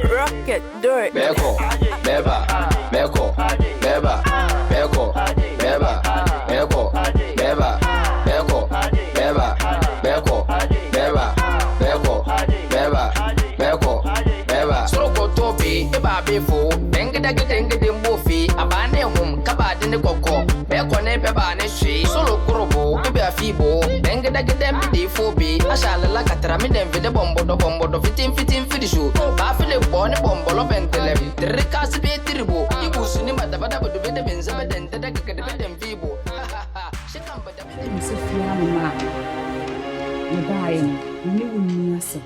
Rocket, do it. Beko, beba, beko, beba, beko, beba, beko, beba, beko, beba, beko, beba, beko, beba, beko, beba. Soko tobi, eba befo, dengi mbofi, abane hum, kabade ne koko, beko ne beba ne shi, solo kurobo, ebe afibo, dengi befo bi, ashala katara mi den vide bombo do fitin fidishu, ba file bone bombo lo bentele, trika sibe tribo, ibusu ni madabada do vide benza beden daga kede beden vibo. Shikamba da beden Sofia ma. Me buy me uniasa.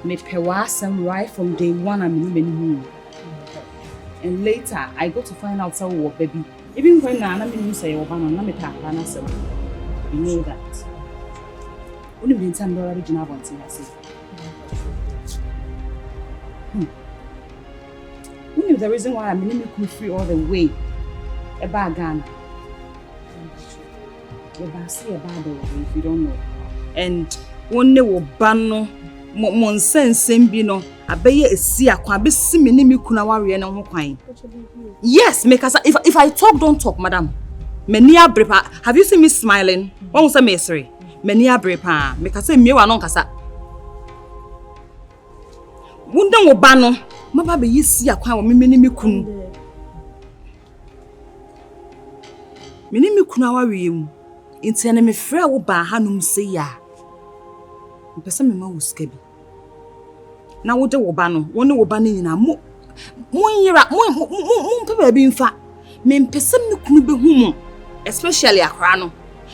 Me pewasam right from day one I'm in. And later I got to find out so baby. Even when Nana me say Obama na me ta na say. You know that. Only been time original one thing I say. Only the reason why I'm in me free all the way. A bag gun. Say about the way if you don't know. And one day will ban monsense bi no abeye esi akwa be simi ni me kuna ware na ho kwan. Yes, because if I talk, don't talk, madam. Many abrepa. Have you seen me smiling? One say me sorry. Many abrepa. Because say me wa no kasa. Wunda wo ba no, maba be yesi akwa wo me ni kunu. Me ni me kuna ware mu. Inti na me frɛ wo ba hanum se ya. Mpesa me ma wo ska bi. Na wo de wo ba no, wo ne wo ba ne nyina mo yira mo mpe ba bi mfa. Me mpesa me kunu be hu mo, especially akra no.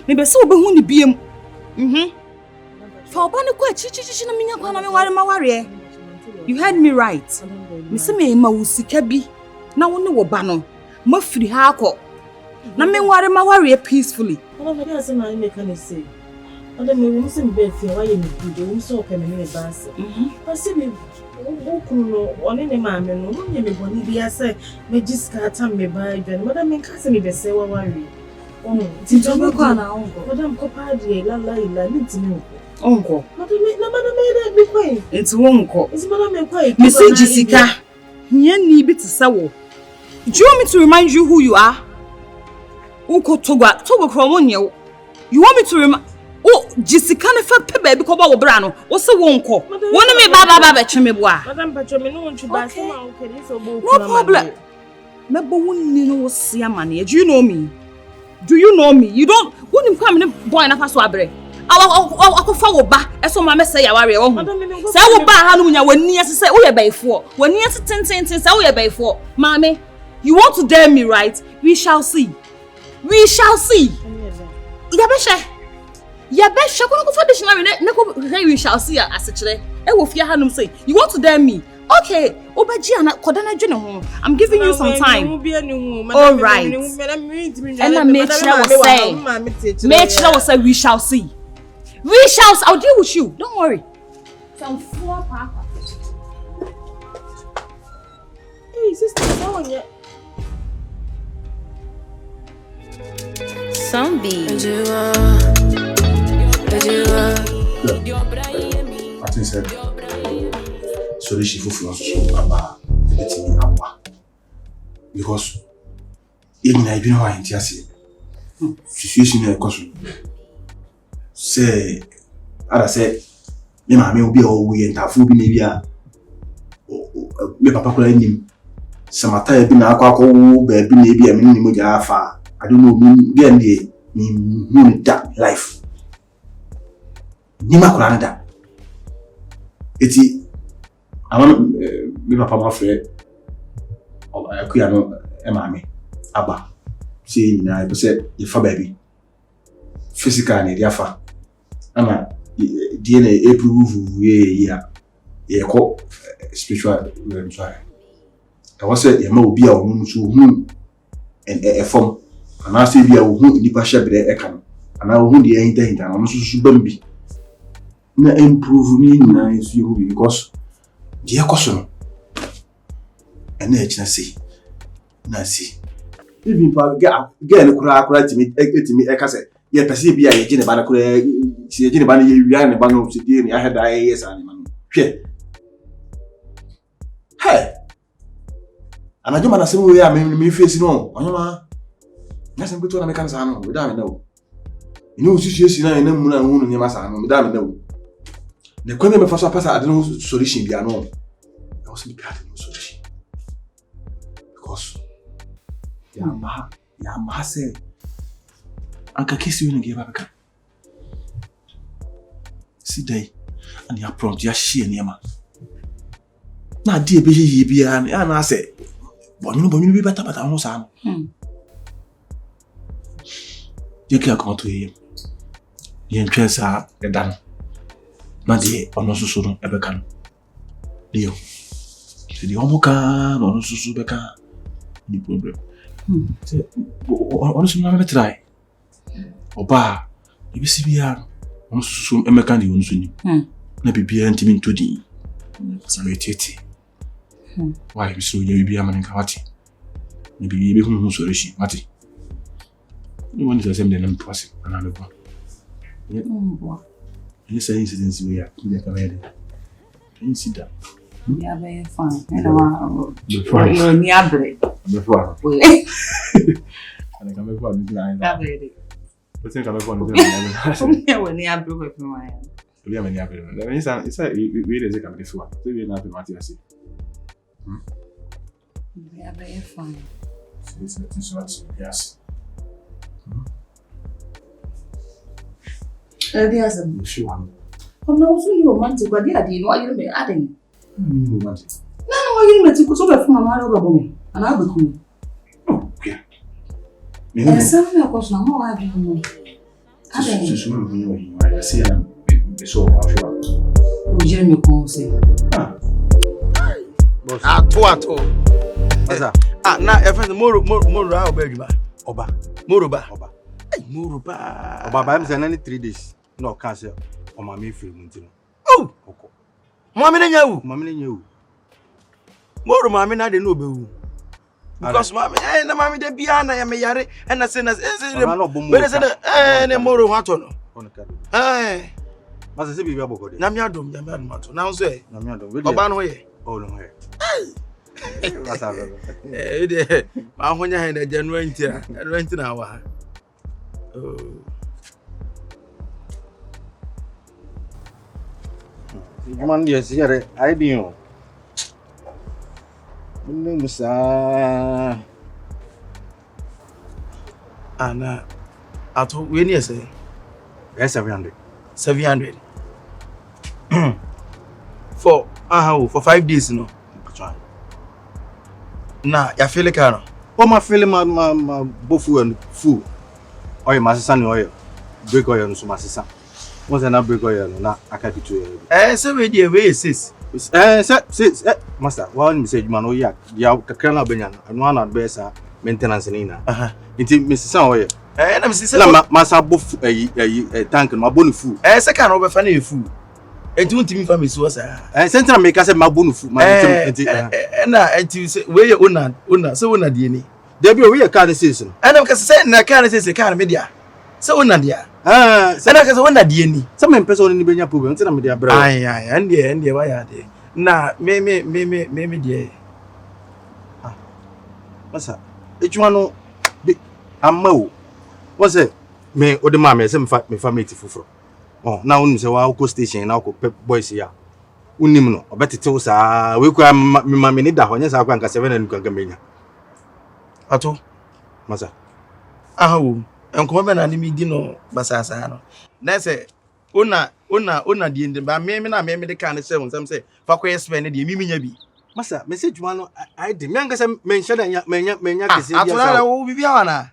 Me be se wo be hu ni biem. Fa oba ne kwa chi na menya kwa na me ware ma ware. You heard me right. Me se me ma wo sika bi. Na wo ne wo ba no, ma firi ha akọ. Na me ware ma ware peacefully. I don't know what I say. I don't know why you do so can me bass. I see me on any man, no me boni be say me just cat me by then. Madam me can me be say wa worry. Oh, Tito ko na uncle. Madam ko Paddies la need to know. Uncle. Madam me that be quiet. It's uncle. It's madam me quiet. Me say Jessica. Here ni bi to say wo. Do you want me to remind you who you are? Uncle Togo Cromonio. You want me to remind? Oh, Jessica ne fa pe baby ko ba wo bra no. Wo se wo nko. Wo ne me baba cheme boa. Madam Pacho me no want you back so okay so bo. No problem. Me bo wonni no wo se amane. Do you know me? Do you know me? You don't wonni kwa me boy na fa so abre. Akofa wo ba. Eso ma me say ya ware wo hu. Say wo ba ha no nya wani asese wo ye baifo. Wani ase tenten say wo ye baifo. Mama, you want to dare me, right? We shall see. We shall see. Yabesha ko for dictionary ne ko we shall see as e wo fia hanum say you want to dare me. Okay, obaji ana koda na dwene ho. I'm giving you some time. All right. And I make sure say we shall see. We shall see. I'll deal with you. Don't worry. Some four papa. Hey, sister, how are you? Zombie. I think said so she fulfill about letting me up because even I don't want to see situation in cause say I say me ma me obi o we entafu bi na bia me papa kula nim samata bi na akwa ba bi na bia me ni mo ja afa I don't know me get me that life ni makura nda eti awon me papa ma frɛ akuya no e ma me aba say na e say e fa baby physical na dia fa ama DNA approve ye ko spiritual realm sorry I was say e ma obi a onu so hu e form ana say bia wo hu nipa hyebre e kan ana wo hu de hinta no so bambi na improve me na is you because the question and e china say na see even pa girl kura timi e ka say ye pese bia ye gine ba na kura si eji ne ba ne ye wia ne ba no si die ne aheda yes ani ma no hwe hey anajo ma na se we ya me face no onyoma na se mbeto na me kan sa no we da me na o ni o si na ina mu na hu no nyema sa no me da me na o ne kwame me fa so pasa ade no solution bia no I was be part no solution because ya ma se anka kesi we nge ba beka si dai and ya prompt ya share niema na die be yi bia na se bonyu bi bata ho sa no ye ka ko to ye ntwe sa edan na die ono susu no ebeka no dio se di omo ka ono susu beka ni problem se ono susu na me try oba ibi si bia ono susu emeka ndi ono susu ni na bibia ntimi ntodi sametete why we so ye bibia man nka wati ni bibi hu solution wati ni woni se sem de na mpose na me bo you say incidents we are you can read incident yeah very fine before ni abre before ana kama before ni na abre você kama before ni ya woni abre ko fi ma ya Obi amani abre na me isa we dey kama before so we na be mati asi yeah very fine it's what yes Yes, sure. I'm not so romantic, but yeah, you know, I didn't adding. Romantic. No, you met to go from my mother woman, and I'll be cool. Oh, yeah. Yes, something of course, no more. I don't know. I see I'm so confused. Oh, Jeremy, come say. Ato. Na efend moro a obeduma. Oba. Moroba. Oba ba am say na 3 days. No cancel. O ma me free mu ntino. Oh. Mama na nyawu. Moro mama na de no obewu. Because mama na mama de bia na ya me yare na se na ne moro wato no. Masa se bibia bokode. Na me adom ato. Na nso e. Na me adom. Oba no ye. Oh no he. Masa de ma honya he na January na wa. Oh. Juman dia siare ai dio. Benda besar. Ana ato we ni say 700. 700. For 5 days no. Na ya feel ka no. O ma feel ma bofu and fu. Oye masisa ni oye. Break oye no so masisa. Once na break oye no na aka bitu e. Say we dey we sis. Master, one message man oya. Ya kakra na benya no na be sa maintenance ni na. Nti mesisa oye. Na mesisa na masa bofu tank no abonu fu. Say ka no be fa na fu. Enti untimi fa mesu osa. Sentra make say mabonu fu. Enti na enti say we ye una say una die ni. Debi o we ka na sis no. Na me ka say na ka na sis ka na media. Say una dia. Say na ka say una die ni. Say me person ni benya problem nti na me dia bra. Ai ande wa ya de. Na me die. Masa ejuma no be amma o. Wọ́n say me o de ma me say me fa mate fufuro. Oh, na unim say wa ko station na ko boys ya. Unim no, obetete wo saa, we kwa me ma me ni da ho nya saa kwa nka 7 na nka menya. Ato. Masa. Aho, enko be na ni mi di no basasa no. Na say una di ndi ba me na me de kan say won say fa ko yes ne de mi nya bi. Masa, message one no I de me nka say mention da menya kese dia sa. Ato na wo bibia wana.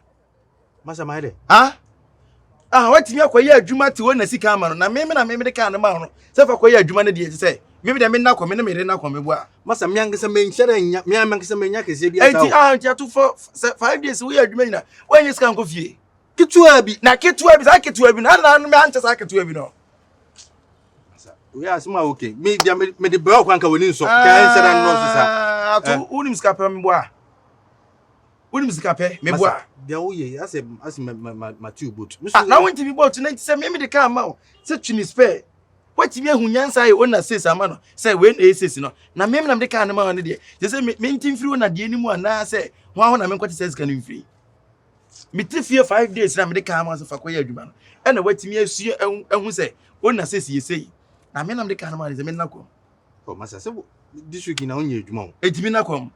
Masa ma de. Watimi akoye adwuma ti wona sika ama no na me de kan ma no se fa koye adwuma ne de se me de me na ko me ne me de na ko me bua masa me angese me nhyere nya me angese me nya kese bia sa enti atu for 5 days we adwuma nyina wanye sika nko fie ketua bi sa ketua bi na me ante sa ketua bi no masa we asma okay me dia me de bra kwa nka woni nso kan nhyere no so sa atu unim sika pa me bua Wouldn't Mr. Me boy. The oye, as my two boot. Now want to be bought tonight, say maybe the car mount. Such in his pay. What you mean who Yansa owner says a man, say when they say no. Now maybe I'm the kind of man there. They say maintain free on the anymore now say one I mean what says can free. Me 5 days na me de car man for kwaya adwuma no. E na watimi asue ehun say owner says you say. Na me na me de car man is me na kom. Oh masa say this week na onye adwuma o. Etimi na kom.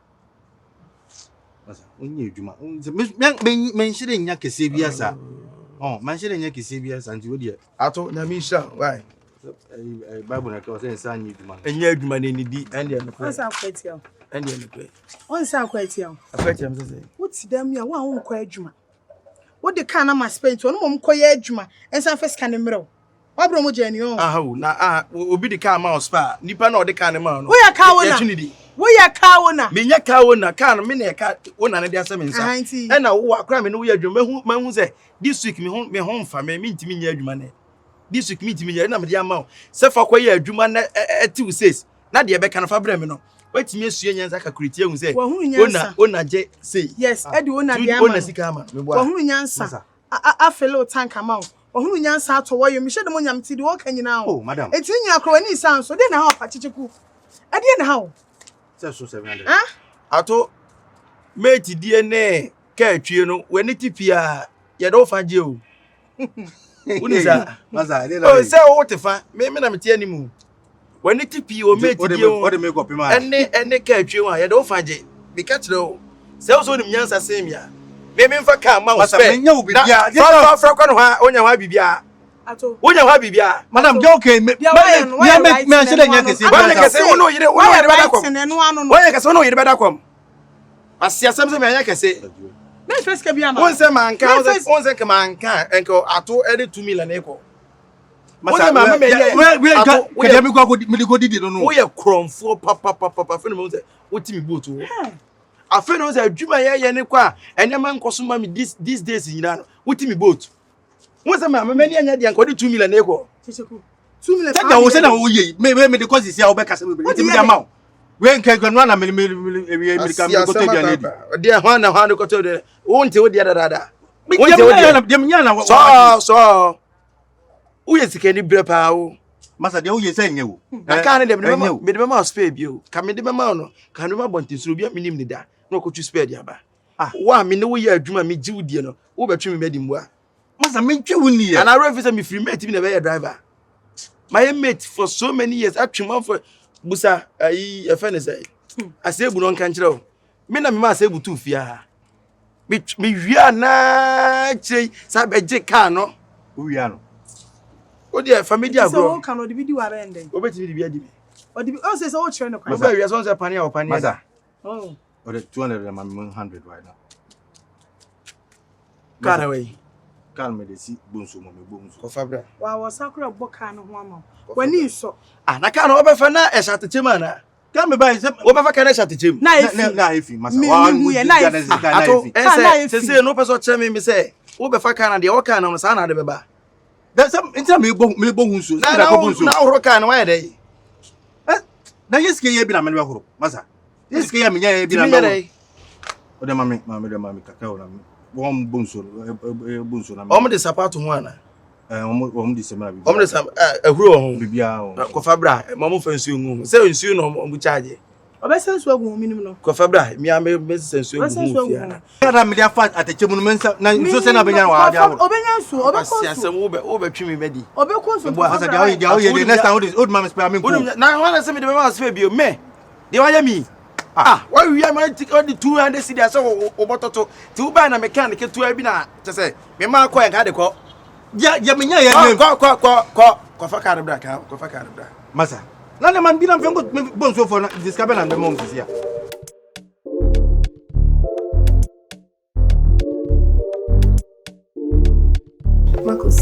Masa onye adwuma. Men shire nya kese bia sa. Oh man shire nya kese bia sa nti wo de. Ato na me sha why? Bible na ka say nya adwuma. Enya adwuma na ni di and ya no. Onsa akwati. And ya no. Onsa akwati. Akwati am say. What's them ya wa won kwa adwuma. What the can am spend to no mom koye adwuma. Ensa first can mero. Wa bro mo jani o. Na obi the car man spa. Nipa na o the car man no. Wo ya ka wona. Wo ya ka wona. Me nya ka wona, car me na ka wona na dey asem nsa. E na wo akra me no wo ya adwuma mahu say this week me ho mfa me ntimi nya adwuma na. This week me ntimi nya na me dey ama o. Se fa koye adwuma na etiw says. Na de be kan fa bra me no. Watimi asue nyansa ka kuriti ehun say. Ona je say. Yes, edi ona dey ama. Ona sika ama. Me boa. Wo hunu nyansa. A fellow tank ama o. Ohunu nyansa atowo yem hye de mo nyam ti de wo kanyina o. Oh madam. Enti nya akro ni san so de na ha pachichiku. Ade na ha o. Say so 700. Ato mate DNA ka atwie no wani tipia ye do fa je o. Unisa. Masa ile Oh say o tefa me na mete animu. Wani tipi o mate die o. O de make up ma. Ene ka atwie wa ye do fa je. Bi ka kire o. Say o so nim nyansa semia. Me mfa ka ma o spare. Menya wo bibia. Fa kwa no ha onya ha bibia. Ato. Onya ha bibia. Madam je okay. Me shire nya kese. Ba kese wono yire beda kom. Onya kese wono yire beda kom. Asia sem se me anya kese. Me first ka bia ma. Won se manka, won se ka manka enko ato ede 2 million eko. Masa ma me ye. Ato we dem go me go didi no no. Wo ye kromfo papa fe no mo se wotimi boot wo. Afe no se adwuma ye ne kwa enyama nkoso ma me these days nyina no wotimi boat. Won se ma me ni anya de anko de 2 million eko. Chicheku 2 million. Tata wo se na wo ye me de cause sia wo be kasa me timi da ma. We nkan na me ka me go to dia ne di. De ho na ko to de wonte wo de dada. Wonte wo de nya na so wo ye sika ni bre pa wo. Masa de wo ye se nye wo. Na ka ne de me de ma spare bio. Ka me de ma no. Ka no ma bontinsuro bia minim ni da. No ko tu spare dia ba. Wa me ne wo ye adwuma me ji wudie no. Wo betwe me bedi mwa. Masa me twe wo ni ya. And I refuse me free mate me na be driver. My mate for so many years atwema for busa ayi e fe ne say. Asebu no nka nkire o. Me na me ma asebu tu fia. Me wia na chei sa beje car no. Wo wia no. O dia family agro. So kan o di video are enden. O betimi di bia di me. O di o say so o chere no kwa. O ba wia so say pani a pani. Masa. Oh. Or the 200 and 100 right now. Car away. Calm me the see bonso mo me bonso. Ko fabra. Wa wo sakura boka no ho ama. Wani so. Na car no obefa na e shate chema na. Calm me by say obefa ka na shate chem. Na ifi masa. Wa mu ya na ifi. Say no person chere me say obefa ka na de o ka na no sa na de beba. That some inta me bo hunso. Na horo ka na wa dey. Na yeske ye bi na me be horo. Masa. Yeske ye me nya bi na me. O de mami kakao na me. Wom bonso na me. Omo de sapato ho ana. Omo de semana bi. Omo de sam ehuro ho. Bibia ho. Ko fabra, mo fa nsuo ngu. Say nsuo no mo charge. Obesensu agu minim no. Ko fabra, mi am be sensu ngu fia. Kada me dia fat atechemu no mensa na nso se na benya wa dia ho. Obenyansu, obekonsu. Asem wo be twi me bedi. Obekonsu. Masa dia o ye the next time old man spare me ko. Na wana se me de ma se bi o me. De wa ya mi. Why we are my tick on the 200 cedi so obototo ti u ba na mechanic tu abi na te say me ma ko en ka de ko ya me nya ya name ko fa ka bra ka ko fa ka bra masa na le man bi na fengo bonso for na discover na be mom fisia Marcus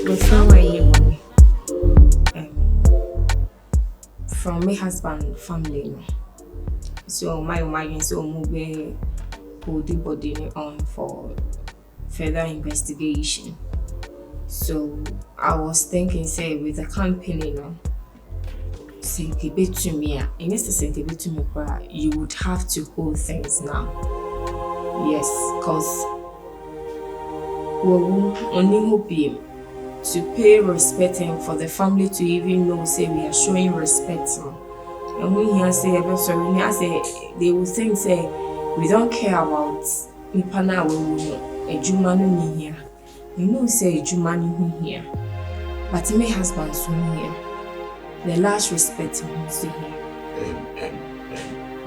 the from where you from my husband family. So my so move hold the body on for further investigation. So I was thinking, say with the company, sink a bit to me, and Mr. Sink a bit to me, you would have to hold things now. Yes, because only to pay respect and for the family to even know, say we are showing respect. And when he say, they will think, say, we don't care about Nipana a Jumanu here. You know, say Jumanu here. But my husband soon here. The last respect him see here.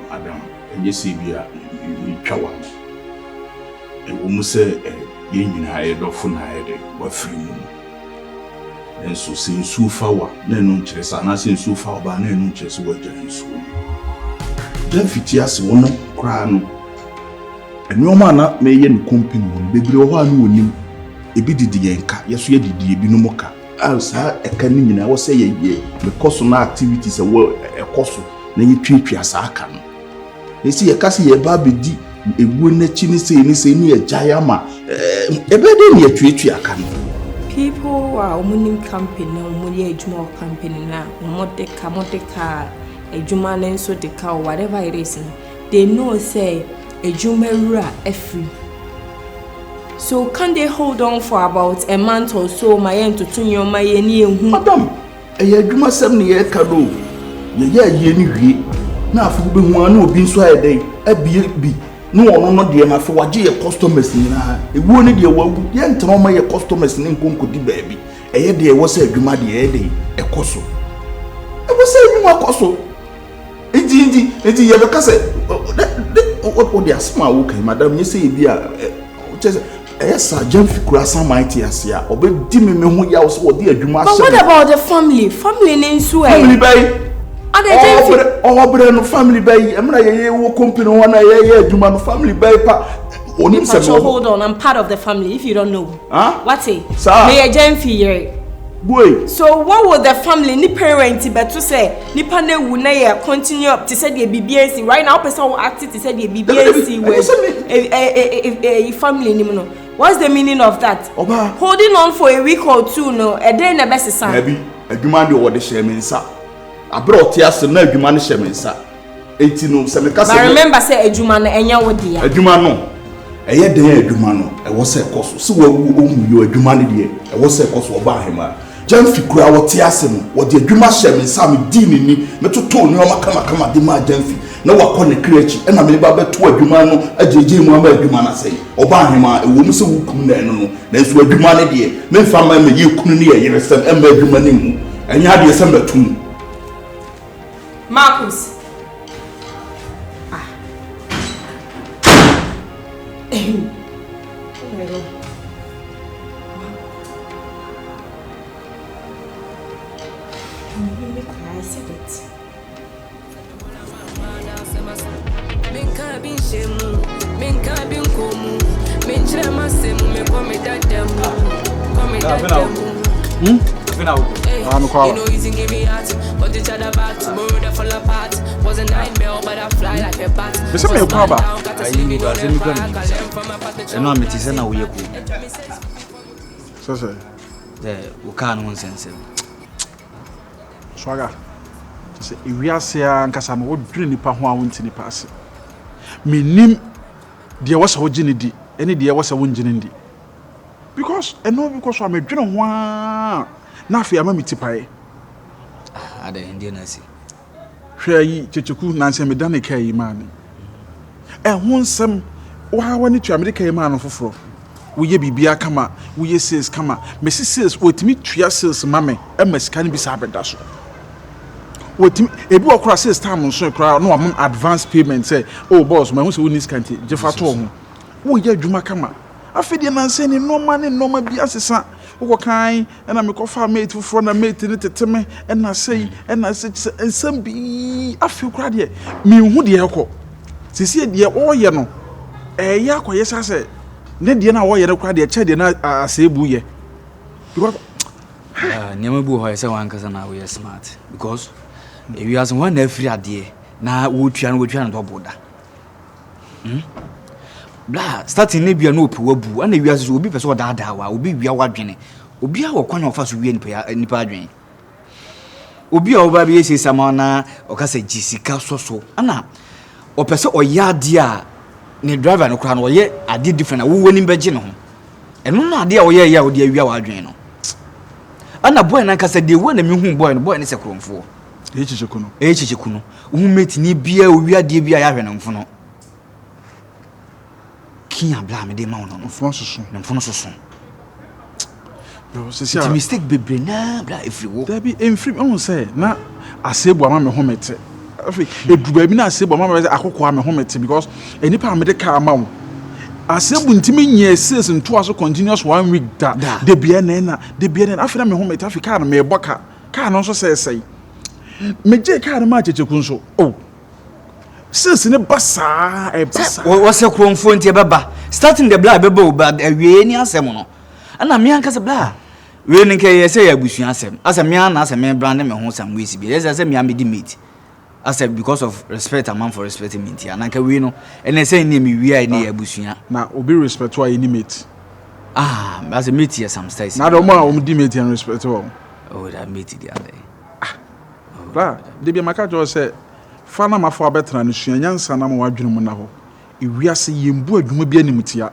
Madam, and you see, you cow. And we must say, you hired off on hired, what free moon. And so, since so far, no chess, and I since so far, but no chess, what you so. Then Fitias will not cry. And no man may in company, baby, one winning. A bit the yanka, yes, we did the binomoka. As a canning, I was saying, because of activities a world a cost, then you treat as I can. They see a cassie a baby d, a wooden chinny say near Jayama, a bed near treat I can. People are winning company, money age more company now, Moteca, a Juman so the cow, whatever it is. They know, say, a Jumera a free. So can they hold on for about a month or so, my end to tune your my Madam, a Yaguma 7 year caro. Ye, now for being one who been so a day, a be. No, not dear, my for what ye customers in a wounded your work, young to my customers in Kunku baby. A year there was a Gumadi a day, a cosso. I was saying, you are cosso. It's the other cassette. What they are small, okay, madam, you say, dear. Yes, sir, Jennifer Crassa mighty as ya, or be dimmy me who yells what dear Juma. But what about the family? Family names Family Bay. Are they Jennifer? Oh, family Bay. I'm not a company one year, Juma family Bay. So hold on, I'm part of the family if you don't know. Huh? What's it? Sir. They are Jennifer. Boy. So what would the family ni parent but to say ni pane wuna continue up to say the BBNC right now person will act to say the BBNC with a family ni no. What's the meaning of that? Oba. Holding on for a week or two no a day na best son. Maybe a demand what the shaman sa. I brought yes no demand shaman sa. 18 no se me kase. But remember say a demand enya wo dia. A demand no. Eye den a demand no. E wo se koso. Se wo you a demand die. E wo se koso oba hema. Jennifer kura what tiasem what the adwuma shaman sa me di ni me to ni o kama de ma Jennifer. Na wakọ ne krechi e na me ba beto adwuma no ajeje mu ama adwuma na sei oba ahema e wo mu se wukum na eno no na nso adwuma ne de me mfa ma me yekunu ne ye yeresem e ma adwuma ne mu enya de sem betum Marcus Swaga. Say we are saying nkasa no wodwene nipa ho a wonti nipa ase. Menim de was ho gine di, ene de was ho ngine ndi. Because because I'm dwene ho a na afia ma mitipae. Ade ndi na si. Hwe yi checheku na nse medane kai man. Ho nsem wa wani tu America yi man foforo. Wo ye bibia kama, wo ye sales kama. Mesi sales otimi tua sales mame, e masika ni bi sa abeda so. Otimi ebi okra sales time nso kra no am advance payment say, "Oh boss, my who need scanty, jefa to ho." Wo ye adwuma kama. Afede na nse ni normal bi asesa. Wo kan e na me ko fa mate foforo na mate ni teteme e na sei ensam bi afi kra de me hu de ekọ. Sisi de o ye no ya akoye sase ne de na wo ye kra de che de na asebu ye because nyama bu ho say wan kasa na we smart because if you as one every ade na wo tua na do boda bla starting ne bia no opi wabu ana wi as obi pese odaada wa obi wia wadwene obi a wo kwan ofa so wi nipa adwen obi a oba bi ese sama na okasa jisika soso ana opese oyade a ne driver no kra no ye ade different wo wani beje ne ho eno na ade a wo ye ya wo de awia wa adwen no ana boy na kasa de wo na mi hu boy no se kromfo echicheku no wo mate ni bia owia de bia ya hwe no mfo no kinya bla me de ma no mfo soso bro it's a mistake bebre na bla everywhere there be enfrim on say na asebo ama me homete afi eduba bi na asebo ama me akokko ama homete because enipa me de ka ama wo asebo ntimi nye sales nto aso continuous 1 week da de bia na afi na me homete afi ka na me boka ka no so say me je ka na ma checheku nso oh sales ne basa wo se kromfo ntie beba starting the bla beba o ba awie ni asem no ana me anka se bla we ni ke say ya busu asem me ana asem me brand me ho sam we si bi say me am di mate asem because of respect amount for respecting me ntia na ka we no ene say ni me wi ai ni ya busu na obi respect why any mate as a mate some styles na do mo a di mate and respect oh that mate di ande bra de bi maka jo say fana mafo abetra no suanyansa na mo wadwene mu na ho ewiase yembu adwuma bi animtia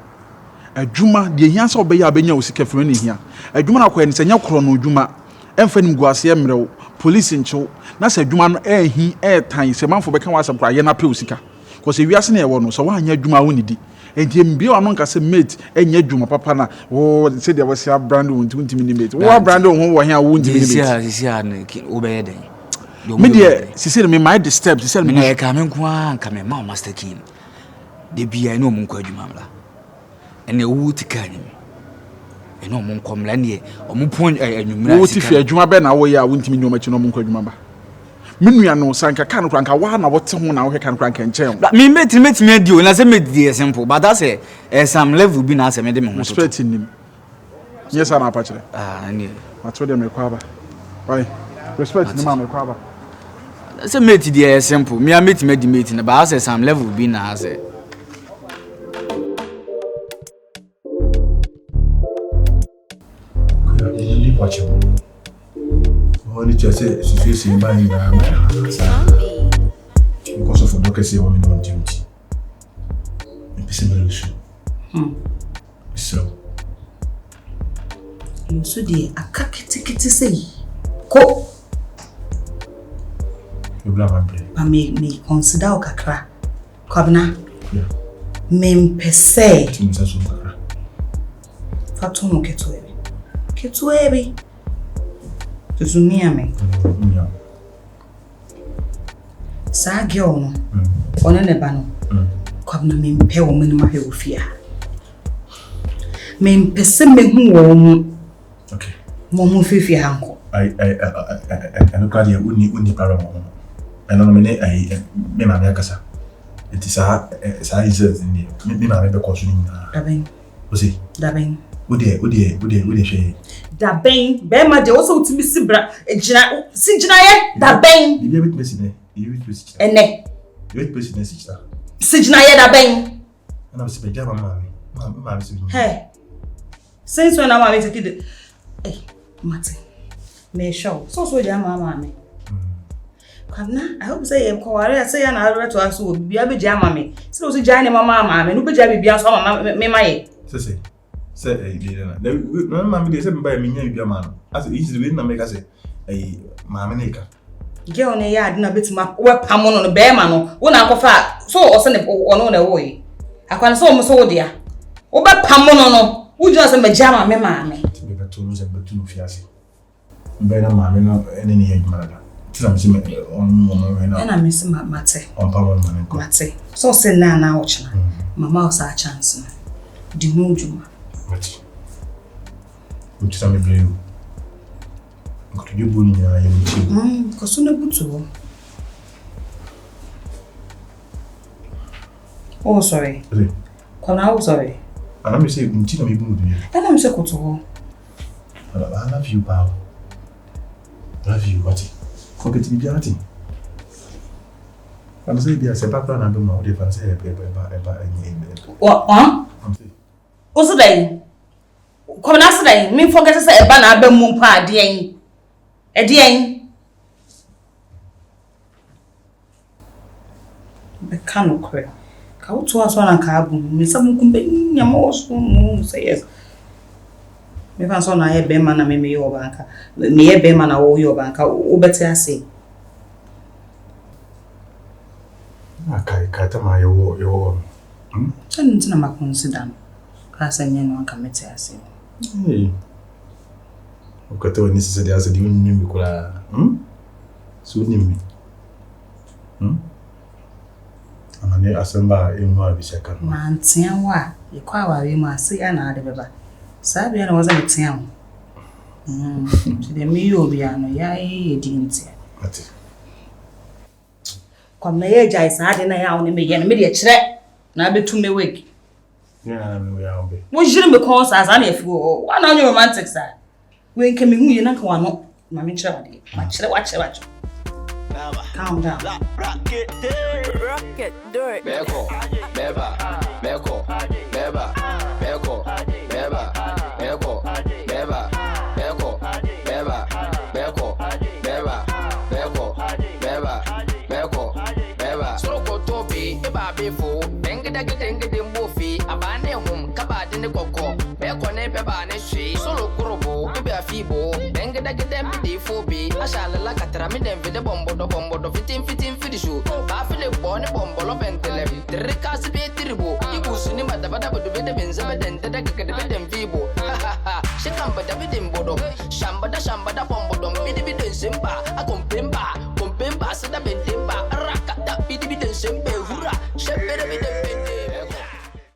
adwuma de hia se obeya abenya osika fere ne hia adwuma na kwa ne senya kro no adwuma emfa nim guase emrew police nchew na se adwuma no ehi tan se manfo beka wasam kra ye na pe osika cause ewiase na ewo no so wa anya adwuma wo nidi enti mbia ono nka se mate enya adwuma papa na wo se de wase brand wo ntimi ni mate wo brand wo ho wo hia wo ntimi ni mate sisia na obeye den me de sisi me my disturb sisi me na ka me nko an ka me ma master king de bia no mun kwa adwuma mla ene wo tikani ene mun komla ne o mun pon anwumra wo ti fi adwuma be na wo ya wo ntimi nyoma chi no mun kwa adwuma ba me nua no sanka kan kranka wa na wo te ho na wo kan kranka nchen me meti adi o na se me di simple but that's some level bi na se me de me ho respect nim yes ana pa kire ne mato de me kwa ba why respect nim am kwa ba se mate di simple me meti mate na ba say some level bi na say watch him. Only just say situation by because of doctor say woman on duty. Issue. So you so dey akakiti say ko you blame me. Me consider o kakra. Kwabna. Yeah. Mempese. Timisa so kakra. Fatomo Ketuebi. Tuzumia me. Yeah. Sa girl no. Ona ne ba no. Kwabna mempe wo menu mahwe ofia. Mempese mehu wo mu. Okay. Mo mu fifia hanko. I no kwadi uni para mo. I no me me ma me akasa. It is sa is in me ma me be koso ni na. Daben. Osi. Daben. Ode hwe. Daben. Be ma de wo so utimi sibra ejina ye daben. Bibi bit mesi ne. You bit mesi. Ene. You bit mesi ne sister. Sijina ye daben. Ana be se jama mami. Mami se bi. Hey. Since when am I take it? Hey, Martin. Me show. So jama mami. Kwabna, I hope say em kware say ya na arre to aso bibia be jama me. Say o se jama mama no be jama bibia so mama me maye. Say na no mama dey say me buy me nya bibia ma no. As easy we na make say mama na eka. Girl ne ya ade na betima we pam no be ma no. Wo na akofa so o se ne ono na wo yi. Akwan so mo so wo dia. Wo be pam no. Wo just say me jama me mama. Ti be to no se be to no fiase. Be na mama no ene ne ya juma da. Ti me on na. Na me se mate. On pa won man ko. Mate. So se na ochina. Mama o sa chance na. Di no juma. Mate. Uti sa me blue. Ko to jobu ni ya muti. Ko so na butu. Oh sorry. Ko na oh sorry. Ana me say muti na me bu du. Ana me se ko to. I love you, pal. I love you, what? Forget to be beauty. I'm saying, yes, a papa and a bit more different. Say, What? What's the day? Come on, day. Me forget to say a banana be moon pa dien. A dien. The canoe cray. Ka to aso na ka abu. Me sam kumbe nyama oso mu say yes. Me fa so na ye be ma na me yo banka. Me ye be ma na wo yo banka. Wo beti ase. Akai kata ma yo. Sen ntina ma consider. Ka se nye no aka meti ase. Ukata wani sisi de ase di unimi kula. So unimi. Amane asamba emu abishaka. Ma ntia wa ye kwa aware mu ase ya na ade beba. Sa bia na waza metia ho. Ti de mi yo bia no ya di ntia. Ati. Kwam na ye jai sa ade na ya wo ne me ye na me de kire na betu me wig. Yeah, me ya obe. Wo jire me kon sa na efi wo. Wa na onye romantic sa. We nke me hu ye na ka wa no. Ma me kire wade. Ma kire wa kire. Calm down. Rocket do it. Beko, beba, beko, beba, beko, beba, beko, beba, beko, beba, beko, beba, beko, beba, beko, beba. Soko tobi, eba befo, dengi dembofi, abane hum, kabade ne koko, beko ne beba ne shi, solo kurobo, ebe afibo, dengi dembi fobi, ashala la katara mi dem vide bombo do fitin fidishu, ba file bone bombo lo bentele, dirika sibe tiribo, ibusuni madabada bodo vide benza bedente da gagade bedem vibo, shikamba da bidim bodo, shamba